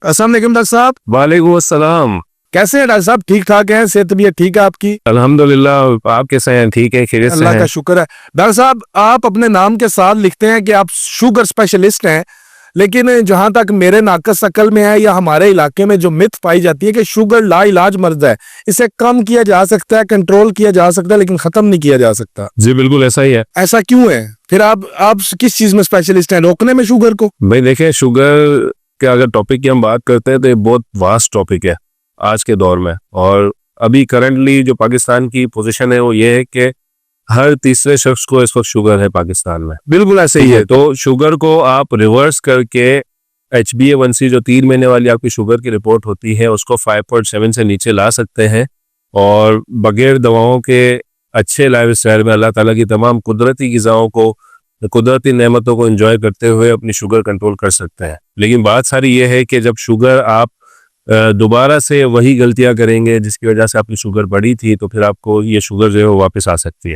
अस्सलाम वालेकुम डॉक्टर साहब। वालेकुम अस्सलाम। कैसे हैं डॉक्टर साहब? ठीक ठाक हैं? सेहत तबीयत ठीक है आपकी? अल्हम्दुलिल्लाह, आप कैसे हैं? ठीक है, खैरियत से अल्लाह का हैं? शुक्र है। डॉक्टर साहब, आप अपने नाम के साथ लिखते हैं कि आप शुगर स्पेशलिस्ट हैं, लेकिन जहां तक मेरे नाकस अकल में है या हमारे इलाके में जो मिथ पाई जाती है कि शुगर लाइलाज मर्ज है, इसे कम किया जा सकता है, कंट्रोल किया जा सकता है, लेकिन खत्म नहीं किया जा सकता। जी बिल्कुल ऐसा ही है। ऐसा क्यों है? फिर आप किस चीज में स्पेशलिस्ट हैं? रोकने में शुगर को? भाई देखें, शुगर के अगर टॉपिक की हम बात करते हैं तो ये बहुत वास्ट टॉपिक है आज के दौर में। और अभी करंटली जो पाकिस्तान की पोजीशन है वो ये है कि हर तीसरे शख्स को इस वक्त शुगर है पाकिस्तान में। बिल्कुल ऐसे ही है। तो शुगर को आप रिवर्स करके HbA1c जो 3 महीने वाली आपकी शुगर की रिपोर्ट होती है उसको 5.7 से नीचे ला सकते हैं, और बगैर दवाओं के अच्छे लाइफ स्टाइल में अल्लाह ताला की तमाम कुदरती ग़िज़ाओं को, कुदरती नेमतों को एंजॉय करते हुए अपनी शुगर कंट्रोल कर सकते हैं। लेकिन बात सारी ये है कि जब शुगर आप दोबारा से वही गलतियां करेंगे जिसकी वजह से आपकी शुगर बढ़ी थी, तो फिर आपको ये शुगर जो है वो वापस आ सकती है।